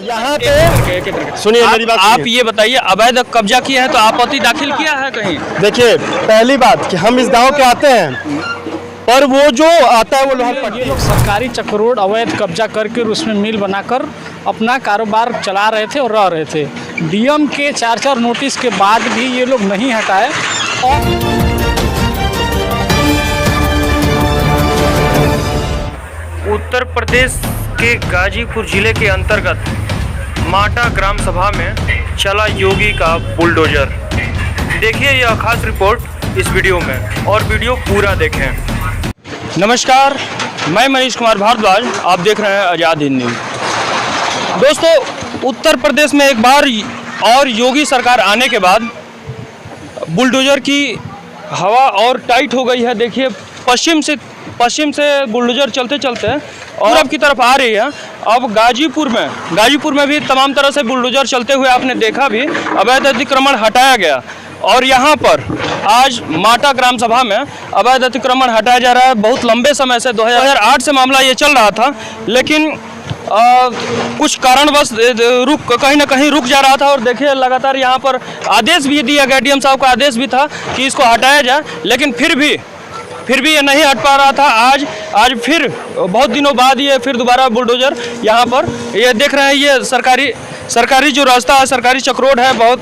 यहाँ पे सुनिए मेरी बात। आप ये बताइए, अवैध कब्जा किया है तो आपत्ति दाखिल किया है कहीं? देखिए, पहली बात कि हम इस गांव के आते हैं, पर वो जो आता है वो लोहार ये लोग सरकारी चक्रोड अवैध कब्जा करके और उसमें मिल बनाकर अपना कारोबार चला रहे थे और रह रहे थे। डीएम के 4 नोटिस के बाद भी ये लोग नहीं हटाए। और उत्तर प्रदेश के गाजीपुर जिले के अंतर्गत माटा ग्राम सभा में चला योगी का बुलडोजर। देखिए यह खास रिपोर्ट इस वीडियो में, और वीडियो पूरा देखें। नमस्कार, मैं मनीष कुमार भारद्वाज, आप देख रहे हैं आज़ाद हिंद न्यूज़। दोस्तों, उत्तर प्रदेश में एक बार और योगी सरकार आने के बाद बुलडोजर की हवा और टाइट हो गई है। देखिए, पश्चिम से बुलडोजर चलते चलते और अब की तरफ आ रही है। अब गाजीपुर में भी तमाम तरह से बुलडोजर चलते हुए आपने देखा भी, अवैध अतिक्रमण हटाया गया। और यहाँ पर आज माटा ग्राम सभा में अवैध अतिक्रमण हटाया जा रहा है। बहुत लंबे समय से 2008 से मामला ये चल रहा था, लेकिन कुछ कारणवश कहीं ना कहीं रुक जा रहा था। और देखिए, लगातार यहाँ पर आदेश भी दिया गया, डीएम साहब का आदेश भी था कि इसको हटाया जाए, लेकिन फिर भी ये नहीं हट पा रहा था। आज फिर बहुत दिनों बाद ये फिर दोबारा बुलडोजर यहाँ पर, ये देख रहे हैं, ये सरकारी जो रास्ता है, सरकारी चक्रोड है, बहुत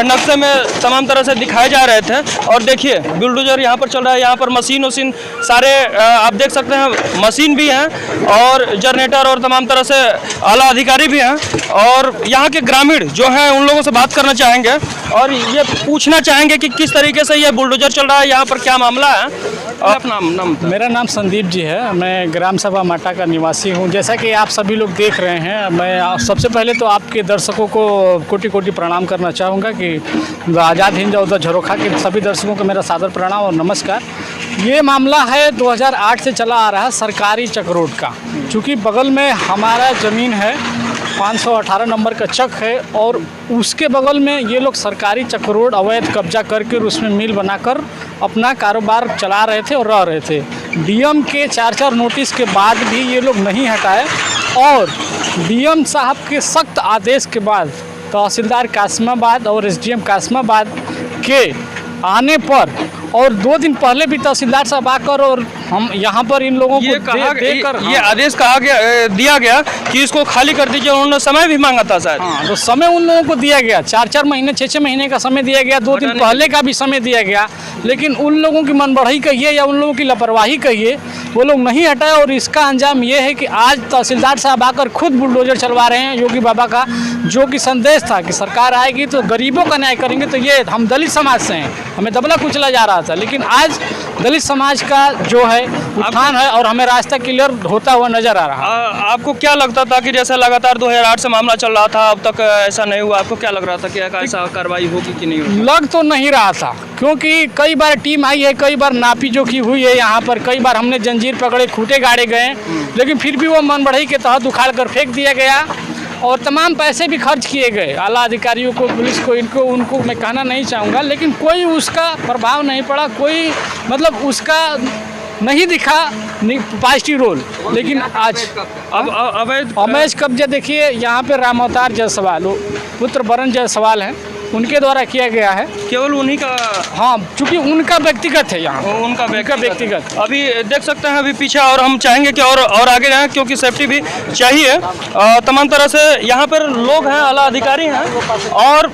नक्शे में तमाम तरह से दिखाए जा रहे थे। और देखिए, बुलडोजर यहाँ पर चल रहा है। यहाँ पर मशीन सारे आप देख सकते हैं, मशीन भी हैं और जनरेटर और तमाम तरह से आला अधिकारी भी हैं। और यहाँ के ग्रामीण जो हैं उन लोगों से बात करना चाहेंगे और ये पूछना चाहेंगे कि किस तरीके से ये बुलडोजर चल रहा है, यहाँ पर क्या मामला है। अपना नाम? मेरा नाम संदीप जी है, मैं ग्राम सभा माटा का निवासी हूँ। जैसा कि आप सभी लोग देख रहे हैं, मैं सबसे पहले तो आपके दर्शकों को कोटि कोटि प्रणाम करना चाहूँगा कि आज़ाद हिंद और झरोखा के सभी दर्शकों को मेरा सादर प्रणाम और नमस्कार। ये मामला है 2008 से चला आ रहा है सरकारी चक्रोड का। चूँकि बगल में हमारा ज़मीन है, 518 नंबर का चक है, और उसके बगल में ये लोग सरकारी चक्रोड अवैध कब्जा करके और उसमें मिल बनाकर अपना कारोबार चला रहे थे और रह रहे थे। डीएम के 4 नोटिस के बाद भी ये लोग नहीं हटाए। और डीएम साहब के सख्त आदेश के बाद तहसीलदार कासमाबाद और एसडीएम कासमाबाद के आने पर, और 2 दिन पहले भी तहसीलदार साहब आकर और हम यहाँ पर इन लोगों को ये आदेश दिया गया कि इसको खाली कर दीजिए। उन्होंने समय भी मांगा था शायद। हाँ, तो समय उन लोगों को दिया गया, 4 महीने 6 महीने का समय दिया गया, 2 दिन पहले का भी समय दिया गया, लेकिन उन लोगों की मनबढ़ाई कहिए या उन लोगों की लापरवाही कहिए, वो लोग नहीं हटाए। और इसका अंजाम ये है कि आज तहसीलदार साहब आकर खुद बुलडोजर चलवा रहे हैं योगी बाबा का, जो कि संदेश था कि सरकार आएगी तो गरीबों का न्याय करेंगे। तो ये हम दलित समाज से हैं, हमें दबला कुचला जा रहा था, लेकिन आज दलित समाज का जो है उत्थान है और हमें रास्ता क्लियर होता हुआ नजर आ रहा है। आपको क्या लगता था कि जैसे लगातार 2008 से मामला चल रहा था, अब तक ऐसा नहीं हुआ? आपको क्या लग रहा था कि ऐसा कार्रवाई होगी कि नहीं होगी? लग तो नहीं रहा था, क्योंकि कई बार टीम आई है, कई बार नापी जोखी हुई है यहाँ पर, कई बार हमने जंजीर पकड़े, खूंटे गाड़े गए, लेकिन फिर भी वो मनबढ़ाई के तहत उखाड़ कर फेंक दिया गया। और तमाम पैसे भी खर्च किए गए आला अधिकारियों को, पुलिस को, उनको मैं कहना नहीं चाहूँगा, लेकिन कोई उसका प्रभाव नहीं पड़ा, कोई मतलब उसका नहीं दिखा पॉजिटिव रोल। लेकिन आज अब अवैध कब्जा देखिए, यहाँ पे राम अवतार जायसवाल, पुत्र बरन जायसवाल हैं, उनके द्वारा किया गया है। केवल उन्हीं का? हाँ, चूँकि उनका व्यक्तिगत है यहाँ, उनका व्यक्तिगत। अभी देख सकते हैं अभी पीछे, और हम चाहेंगे कि और आगे जाएं, क्योंकि सेफ्टी भी चाहिए। तमाम तरह से यहाँ पर लोग हैं, आला अधिकारी हैं, और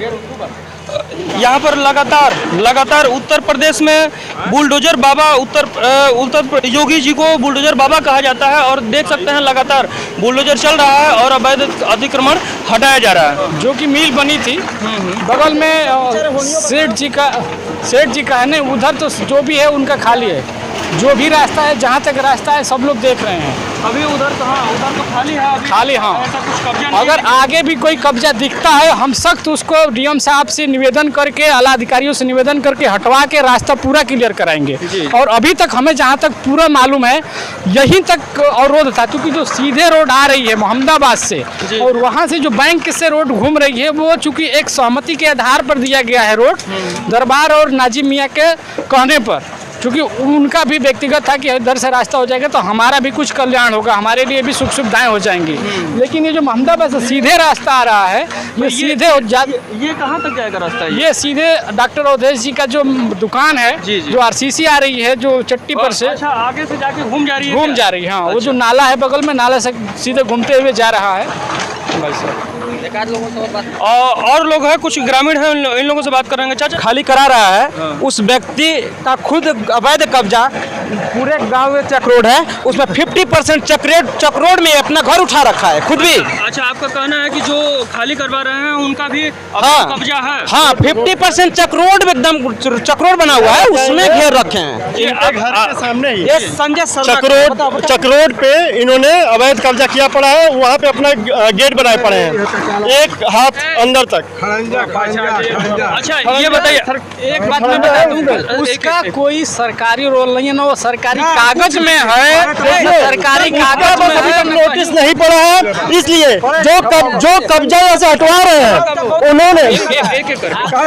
यहाँ पर लगातार उत्तर प्रदेश में बुलडोजर बाबा, उत्तर योगी जी को बुलडोजर बाबा कहा जाता है। और देख सकते हैं लगातार बुलडोजर चल रहा है और अवैध अतिक्रमण हटाया जा रहा है। जो कि मिल बनी थी बगल में, सेठ जी का है ना, उधर तो जो भी है उनका खाली है, जो भी रास्ता है, जहाँ तक रास्ता है सब लोग देख रहे हैं। अभी उधर तो खाली है, खाली। हाँ, ऐसा कुछ कब्जा नहीं। अगर आगे भी कोई कब्जा दिखता है, हम सख्त उसको डीएम साहब से निवेदन करके, आला अधिकारियों से निवेदन करके हटवा के रास्ता पूरा क्लियर कराएंगे। और अभी तक हमें जहाँ तक पूरा मालूम है, यहीं तक अवरोध था, क्योंकि जो सीधे रोड आ रही है मोहम्मदाबाद से और वहाँ से जो बैंक से रोड घूम रही है, वो चूँकि एक सहमति के आधार पर दिया गया है रोड, दरबार और नाजिम मियाँ के कहने पर, क्योंकि उनका भी व्यक्तिगत था कि इधर से रास्ता हो जाएगा तो हमारा भी कुछ कल्याण होगा, हमारे लिए भी सुख सुविधाएं हो जाएंगी। लेकिन ये जो अहमदाबाद से सीधे रास्ता आ रहा है, ये सीधे ये कहाँ तक जाएगा रास्ता? ये सीधे डॉक्टर अवधेश जी का जो दुकान है, जी, जी। जो आरसीसी आ रही है, जो चट्टी पर से अच्छा, आगे से जाके घूम जा रही है, घूम जा रही है। हाँ, वो जो नाला है बगल में, नाला से सीधे घूमते हुए जा रहा है। और लोग हैं, कुछ ग्रामीण हैं, इन लोगों से बात करेंगे। चाचा, खाली करा रहा है, उस व्यक्ति का खुद अवैध कब्जा पूरे गांव में चक्रोड है, उसमें 50% चक्रोड में अपना घर उठा रखा है खुद भी। अच्छा, आपका कहना है कि जो खाली करवा रहे हैं उनका भी हाँ, कब्जा है? हाँ, 50% चक्रोड में एकदम चक्रोड बना हुआ है, उसमें घेर रखे हैं। इनके घर के सामने ही ये संजय शर्मा चक्रोड पे इन्होंने अवैध कब्जा किया पड़ा है, वहाँ पे अपना गेट बनाए पड़े हैं, एक हाथ अंदर तक। अच्छा, ये बताइए, एक बात मैं बता दूं, उसका कोई सरकारी रोल नहीं है ना, वो सरकारी कागज में है, सरकारी कागज में है। नोटिस नहीं पड़ा है, इसलिए जो कब्जा यहाँ से हटवा रहे हैं उन्होंने,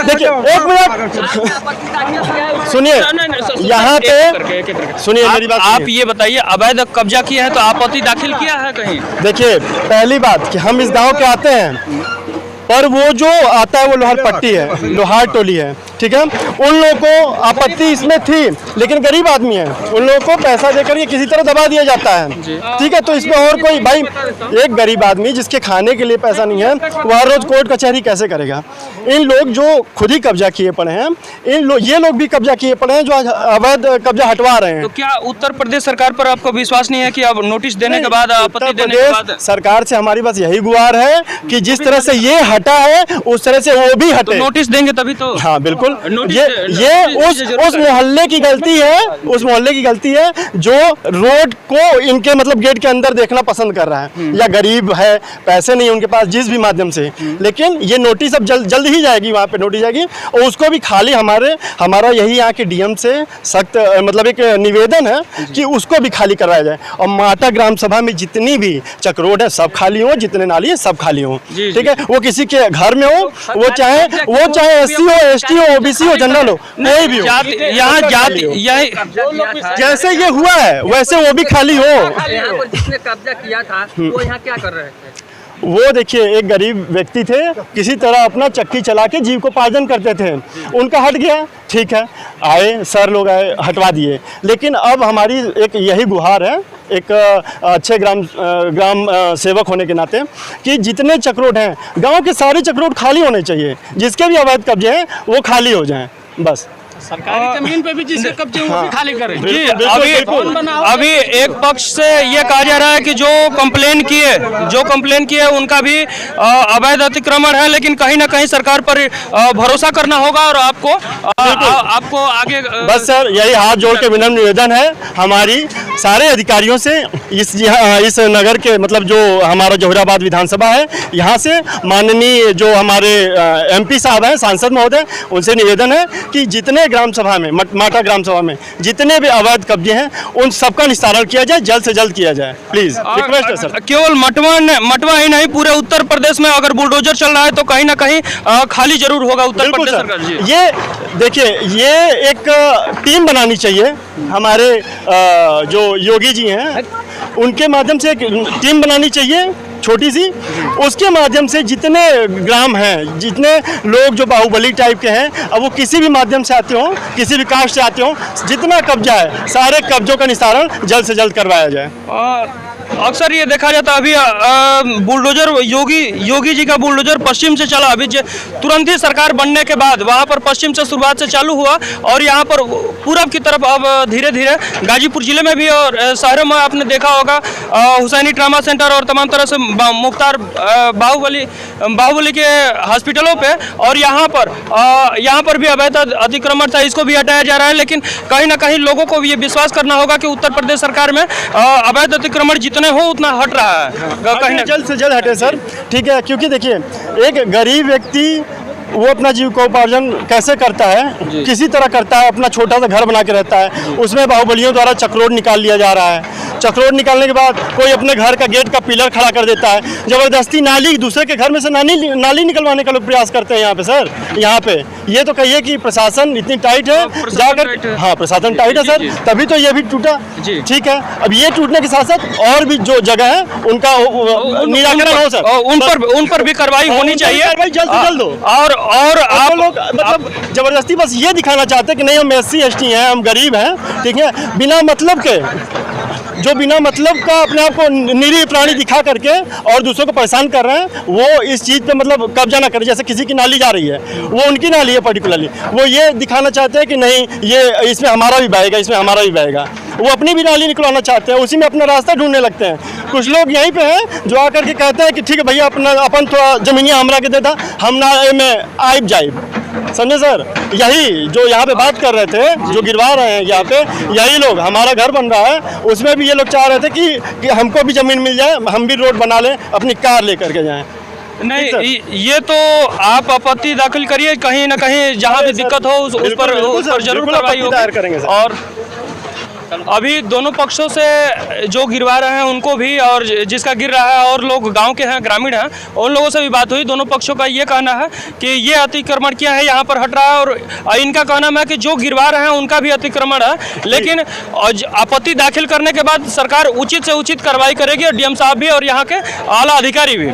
देखिए एक मिनट सुनिए, यहाँ पे सुनिए मेरी बात। आप ये बताइए, अवैध कब्जा किया है तो आपत्ति दाखिल किया है कहीं? देखिए, पहली बात कि हम इस गांव के आते हैं, पर वो जो आता है वो लोहार पट्टी है, लोहार टोली है, ठीक है। उन लोगों को आपत्ति इसमें थी, लेकिन गरीब आदमी है, उन लोगों को पैसा देकर ये किसी तरह दबा दिया जाता है, ठीक है। तो इसमें और कोई भाई, एक गरीब आदमी जिसके खाने के लिए पैसा नहीं है, वो हर रोज कोर्ट कचहरी कैसे करेगा? इन लोग जो खुद ही कब्जा किए पड़े हैं, ये लोग भी कब्जा किए पड़े हैं, जो अवैध कब्जा हटवा रहे हैं। तो क्या उत्तर प्रदेश सरकार पर आपको विश्वास नहीं है कि अब नोटिस देने के बाद, आपत्ति देने के बाद? सरकार से हमारी बस यही गुहार है कि जिस तरह से ये हटा है, उस तरह से वो भी हटे। नोटिस देंगे तभी तो? हाँ बिल्कुल, नोटिस ये उस मोहल्ले की गलती है, उस मोहल्ले की गलती है जो रोड को इनके मतलब गेट के अंदर देखना पसंद कर रहा है, या गरीब है, पैसे नहीं उनके पास, जिस भी माध्यम से। लेकिन ये नोटिस अब जल्द ही जाएगी, वहाँ पे नोटिस जाएगी, और उसको भी खाली हमारा यही यहाँ के डीएम से सख्त मतलब एक निवेदन है कि उसको भी खाली करवाया जाए, और माटा ग्राम सभा में जितनी भी चक्रोड है सब खाली हो, जितने नाली है सब खाली हो, ठीक है। वो किसी के घर में हो, वो चाहे एससी हो, एसटी हो, ओबीसी हो, जनरल हो, कोई भी हो, यहाँ जाति जैसे ये हुआ है वैसे वो भी खाली हो। यहाँ पर जिसने कब्जा किया था वो यहाँ क्या कर रहे थे? वो देखिए, एक गरीब व्यक्ति थे, किसी तरह अपना चक्की चला के जीविकोपार्जन करते थे, उनका हट गया, ठीक है, आए सर लोग आए, हटवा दिए। लेकिन अब हमारी एक यही गुहार है, एक अच्छे ग्राम सेवक होने के नाते, कि जितने चक्रोड हैं गांव के सारे चक्रोड खाली होने चाहिए, जिसके भी अवैध कब्जे हैं वो खाली हो जाएं बस। सरकारी जमीन पे भी जिसके कब्जे वो भी खाली करें। जी, अभी एक पक्ष से ये कहा जा रहा है कि जो कंप्लेन किए उनका भी अवैध अतिक्रमण है, लेकिन कहीं ना कहीं सरकार पर भरोसा करना होगा और आपको आगे बस सर यही हाथ जोड़ के विनम्र निवेदन है हमारी सारे अधिकारियों से, इस नगर के मतलब जो हमारा जौहराबाद विधानसभा है, यहाँ से माननीय जो हमारे एमपी साहब हैं, सांसद महोदय, उनसे निवेदन है कि जितने ग्राम सभा में, माटा ग्राम सभा में जितने भी अवैध कब्जे हैं उन सबका निस्तारण किया जाए, जल्द से जल्द किया जाए, प्लीज रिक्वेस्ट है सर। केवल मटवा ही नहीं, पूरे उत्तर प्रदेश में अगर बुलडोजर चल रहा है तो कहीं ना कहीं खाली जरूर होगा उत्तर प्रदेश सरकार। जी, ये देखिए, ये एक टीम बनानी चाहिए, हमारे जो योगी जी हैं उनके माध्यम से एक टीम बनानी चाहिए छोटी सी, उसके माध्यम से जितने ग्राम हैं, जितने लोग जो बाहुबली टाइप के हैं, अब वो किसी भी माध्यम से आते हों, किसी भी कास्ट से आते हों, जितना कब्जा है सारे कब्जों का निस्तारण जल्द से जल्द करवाया जाए। अक्सर ये देखा जाता है, अभी बुलडोजर योगी जी का बुलडोजर पश्चिम से चला, अभी तुरंत ही सरकार बनने के बाद वहाँ पर पश्चिम से शुरुआत से चालू हुआ, और यहाँ पर पूरब की तरफ अब धीरे धीरे गाजीपुर जिले में भी और शहरों में आपने देखा होगा हुसैनी ट्रामा सेंटर और तमाम तरह से मुख्तार बाहुबली के हॉस्पिटलों पे, और यहाँ पर भी अवैध अतिक्रमण था, इसको भी हटाया जा रहा है। लेकिन कहीं ना कहीं लोगों को ये विश्वास करना होगा कि उत्तर प्रदेश सरकार में अवैध अतिक्रमण जितने हो उतना हट रहा है, कहीं जल्द से जल्द हटे सर, ठीक है। क्योंकि देखिए, एक गरीब व्यक्ति वो अपना जीविकोपार्जन कैसे करता है, किसी तरह करता है, अपना छोटा सा घर बना के रहता है, उसमें बाहुबलियों द्वारा चक्रोड निकाल लिया जा रहा है। चक्रोड निकालने के बाद कोई अपने घर का गेट का पिलर खड़ा कर देता है, जबरदस्ती नाली दूसरे के घर में से नाली निकलवाने का लोग प्रयास करते हैं यहाँ पे सर। यहाँ पे ये तो कहिए कि प्रशासन इतनी टाइट है, जाकर हाँ प्रशासन टाइट है सर, तभी तो ये भी टूटा। ठीक है, अब ये टूटने के साथ साथ और भी जो जगह है उनका निराकरण हो सर, उन पर भी कार्रवाई होनी चाहिए, कार्रवाई जल्द से जल्द हो। और आप लोग मतलब जबरदस्ती बस ये दिखाना चाहते हैं कि नहीं हम SC ST हैं, हम गरीब हैं, ठीक है, बिना मतलब के जो बिना मतलब का अपने आप को निरीह प्राणी दिखा करके और दूसरों को परेशान कर रहे हैं, वो इस चीज़ पे मतलब कब्जा ना करें। जैसे किसी की नाली जा रही है, वो उनकी नाली है पर्टिकुलरली, वो ये दिखाना चाहते हैं कि नहीं ये इसमें हमारा भी बहेगा, इसमें हमारा भी बहेगा, वो अपनी भी नाली निकलवाना चाहते हैं, उसी में अपना रास्ता ढूंढने लगते हैं। कुछ लोग यहीं पे हैं जो आकर के कहते हैं कि ठीक है भैया अपन थोड़ा जमीनिया हमरा के देता, हम ना में आइब जाइब, समझे सर। यही जो यहाँ पे बात कर रहे थे, जो गिरवा रहे हैं यहाँ पे, यही लोग, हमारा घर बन रहा है उसमें भी ये लोग चाह रहे थे कि हमको भी ज़मीन मिल जाए, हम भी रोड बना लें, अपनी कार लेकर के जाएं। नहीं, ये तो आप आपत्ति दाखिल करिए, कहीं ना कहीं जहाँ भी दिक्कत हो उस पर जरूर कार्रवाई होगी। और अभी दोनों पक्षों से जो गिरवा रहे हैं उनको भी और जिसका गिर रहा है और लोग गांव के हैं, ग्रामीण हैं, उन लोगों से भी बात हुई। दोनों पक्षों का ये कहना है कि ये अतिक्रमण किया है, यहाँ पर हट रहा है, और इनका कहना है कि जो गिरवा रहे हैं उनका भी अतिक्रमण है, लेकिन आपत्ति दाखिल करने के बाद सरकार उचित से उचित कार्रवाई करेगी, और DM साहब भी और यहाँ के आला अधिकारी भी।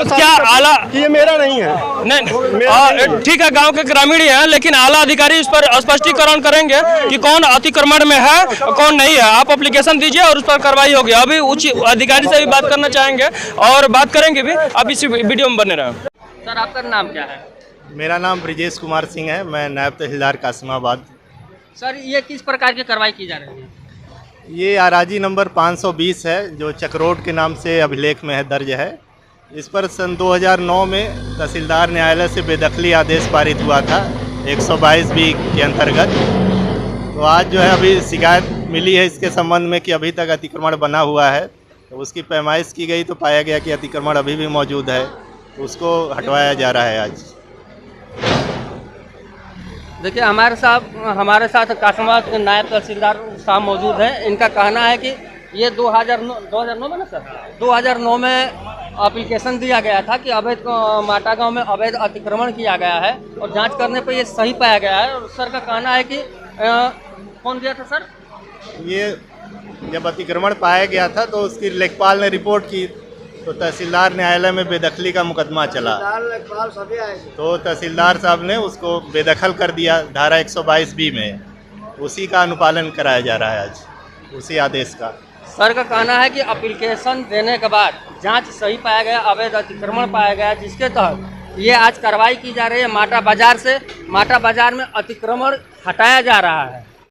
क्या आला ये मेरा नहीं है, नहीं ठीक है, गाँव के ग्रामीण हैं, लेकिन आला अधिकारी इस पर स्पष्टीकरण करेंगे कि कौन अतिक्रमण में है कौन नहीं है। आप एप्लीकेशन दीजिए और उस पर कार्रवाई होगी। अभी उच्च अधिकारी से भी बात करना चाहेंगे और बात करेंगे भी, आप इस वीडियो में बने रहें। सर आपका नाम क्या है? मेरा नाम ब्रिजेश कुमार सिंह है, मैं नायब तहसीलदार कासिमाबाद। सर ये किस प्रकार की कार्रवाई की जा रही है? ये अराजी नंबर 520 है, जो चक्रोड के नाम से अभिलेख में है, दर्ज है। इस पर सन 2009 में तहसीलदार न्यायालय से बेदखली आदेश पारित हुआ था 122B के अंतर्गत। तो आज जो है अभी शिकायत मिली है इसके संबंध में कि अभी तक अतिक्रमण बना हुआ है, तो उसकी पैमाइश की गई तो पाया गया कि अतिक्रमण अभी भी मौजूद है, तो उसको हटवाया जा रहा है आज। देखिए हमारे साथ कासिमाबाद के नायब तहसीलदार साहब मौजूद हैं। इनका कहना है कि ये 2009 में ना सर, 2009 में एप्लीकेशन दिया गया था कि अवैध माटा गांव में अवैध अतिक्रमण किया गया है, और जांच करने पर ये सही पाया गया है। और सर का कहना है कि कौन दिया था सर? ये जब अतिक्रमण पाया गया था तो उसकी लेखपाल ने रिपोर्ट की, तो तहसीलदार न्यायालय में बेदखली का मुकदमा चला, तो तहसीलदार साहब ने उसको बेदखल कर दिया धारा 122B में। उसी का अनुपालन कराया जा रहा है आज, उसी आदेश का। सर का कहना है कि एप्लीकेशन देने के बाद जांच सही पाया गया, अवैध अतिक्रमण पाया गया, जिसके तहत ये आज कार्रवाई की जा रही है। माटा बाजार से, माटा बाजार में अतिक्रमण हटाया जा रहा है।